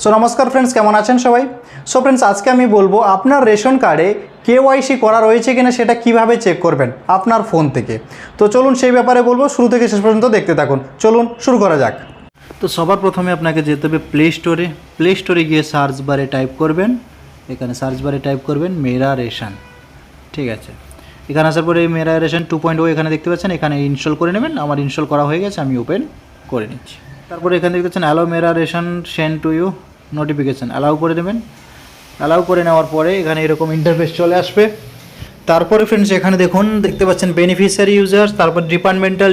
So নমস্কার friends, কেমন আছেন সবাই? সো ফ্রেন্ডস, আজকে আমি বলবো আপনার রেশন কার্ডে কেওয়াইসি করা রয়েছে কিনা সেটা কিভাবে চেক করবেন আপনার ফোন থেকে। তো চলুন সেই ব্যাপারে বলবো, শুরু থেকে শেষ পর্যন্ত দেখতে থাকুন। চলুন শুরু করা যাক। তো সবার প্রথমে আপনাকে যেতে হবে প্লে স্টোরে গিয়ে সার্চ বারে টাইপ করবেন, এখানে সার্চ বারে টাইপ করবেন মেরা রেশন। ঠিক আছে, এখানে আসার পরে মেরা রেশন 2.0 এখানে দেখতে পাচ্ছেন, এখানে ইনস্টল করে নেবেন। আমার ইনস্টল করা হয়ে গেছে, আমি ওপেন করে নিচ্ছি। তারপরে এখানে দেখতে পাচ্ছেন allow Mera Ration send to you notification, allow করে নেবেন। অ্যালাউ করে নেওয়ার পরে এখানে এরকম ইন্টারফেস চলে আসবে। তারপরে ফ্রেন্ডস এখানে দেখতে পাচ্ছেন বেনিফিশিয়ারি ইউজার্স, তারপর ডিপার্টমেন্টাল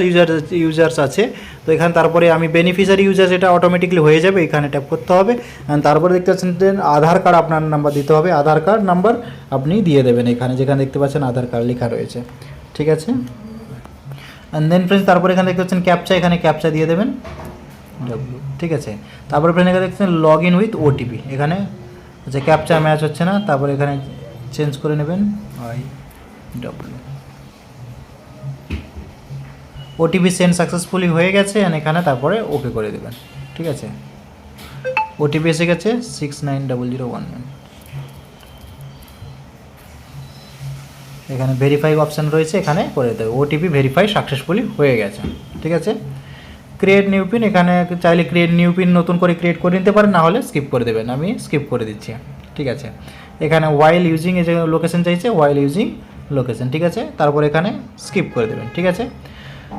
ইউজার্স আছে। তো এখানে তারপরে আমি বেনিফিশিয়ারি ইউজার্স, এটা অটোমেটিকলি হয়ে যাবে, এখানে ট্যাপ করতে হবে। তারপরে দেখতে পাচ্ছেন আধার কার্ড আপনার নাম্বার দিতে হবে, আধার কার্ড নাম্বার আপনি দিয়ে দেবেন এখানে, যেখানে দেখতে পাচ্ছেন আধার কার্ড লেখা রয়েছে। ঠিক আছে, অ্যান্ড দেন ফ্রেন্ডস তারপরে এখানে দেখতে পাচ্ছেন ক্যাপচা, এখানে ক্যাপচা দিয়ে দেবেন ঠিক আছে। তারপরে ফ্রেন্ড এখানে দেখছেন লগ ইন উইথ ওটিপি, এখানে আচ্ছা ক্যাপচা ম্যাচ হচ্ছে না, তারপরে এখানে চেঞ্জ করে নেবেন ওটিপি সেন্ড সাকসেসফুলি হয়ে গেছে, এখানে তারপরে ওকে করে দেবেন। ঠিক আছে, ওটিপি এসে গেছে 690011। এখানে ভেরিফাই অপশান রয়েছে, এখানে করে দেবে ওটিপি ভেরিফাই সাকসেসফুলি হয়ে গেছে। ঠিক আছে, ক্রিয়েট নিউ পিন, এখানে চাইলে ক্রিয়েট নিউ পিন নতুন করে ক্রিয়েট করে নিতে পারেন, না হলে স্কিপ করে দেবেন, আমি স্কিপ করে দিচ্ছি। ঠিক আছে, এখানে ওয়াইল ইউজিং এই যে লোকেশন চাইছে, ওয়াইল ইউজিং লোকেশন। ঠিক আছে, তারপরে এখানে স্কিপ করে দেবেন। ঠিক আছে,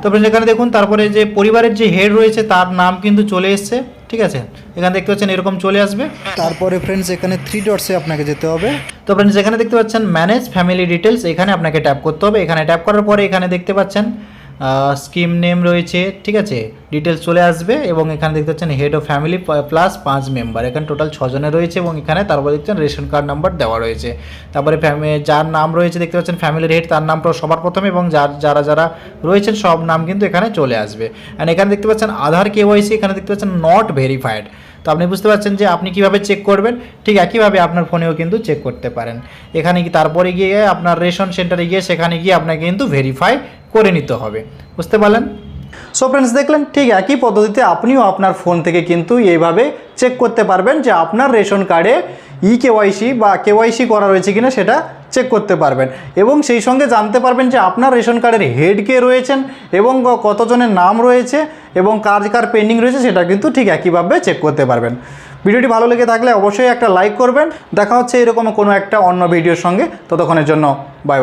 তারপরে এখানে দেখুন তারপরে যে পরিবারের যে হেড রয়েছে তার নাম কিন্তু চলে এসছে। ঠিক আছে, এখানে দেখতে পাচ্ছেন এরকম চলে আসবে। তারপরে ফ্রেন্ডস এখানে 3 ডটসে আপনাকে যেতে হবে। তো ফ্রেন্ডস এখানে দেখতে পাচ্ছেন ম্যানেজ ফ্যামিলি ডিটেলস, এখানে আপনাকে ট্যাপ করতে হবে। এখানে ট্যাপ করার পরে এখানে দেখতে পাচ্ছেন স্কিম নেম রয়েছে। ঠিক আছে, ডিটেলস চলে আসবে এবং এখানে দেখতে পাচ্ছেন head of family plus 5 member, এখানে টোটাল 6 জনের রয়েছে এবং এখানে তারপরে দেখছেন রেশন কার্ড নাম্বার দেওয়া রয়েছে। তারপরে যার নাম রয়েছে দেখতে পাচ্ছেন ফ্যামিলির হেড, তার নামটা সবার প্রথমে এবং যারা রয়েছেন সব নাম কিন্তু এখানে চলে আসবে। অ্যান্ড এখানে দেখতে পাচ্ছেন আধার কেওয়াইসি, এখানে দেখতে পাচ্ছেন নট ভেরিফাইড। তো আপনি বুঝতে পারছেন যে আপনি কিভাবে চেক করবেন, ঠিক একইভাবে আপনার ফোনেও কিন্তু চেক করতে পারেন। এখানে তারপরে গিয়ে আপনার রেশন সেন্টারে গিয়ে সেখানে গিয়ে আপনাকে কিন্তু ভেরিফাই করে নিতে হবে। বুঝতে পারলেন? সো ফ্রেন্ডস, দেখলেন ঠিক একই পদ্ধতিতে আপনিও আপনার ফোন থেকে কিন্তু এইভাবে চেক করতে পারবেন যে আপনার রেশন কার্ডে কেওয়াইসি বা কেওয়াইসি করা রয়েছে কিনা সেটা চেক করতে পারবেন এবং সেই সঙ্গে জানতে পারবেন যে আপনার রেশন কার্ডের হেড কে রয়েছেন এবং কতজনের নাম রয়েছে এবং কার পেন্ডিং রয়েছে সেটা কিন্তু ঠিক একইভাবে চেক করতে পারবেন। ভিডিওটি ভালো লেগে থাকলে অবশ্যই একটা লাইক করবেন। দেখা হচ্ছে এরকম কোনো একটা অন্য ভিডিওর সঙ্গে, ততক্ষণের জন্য বাই।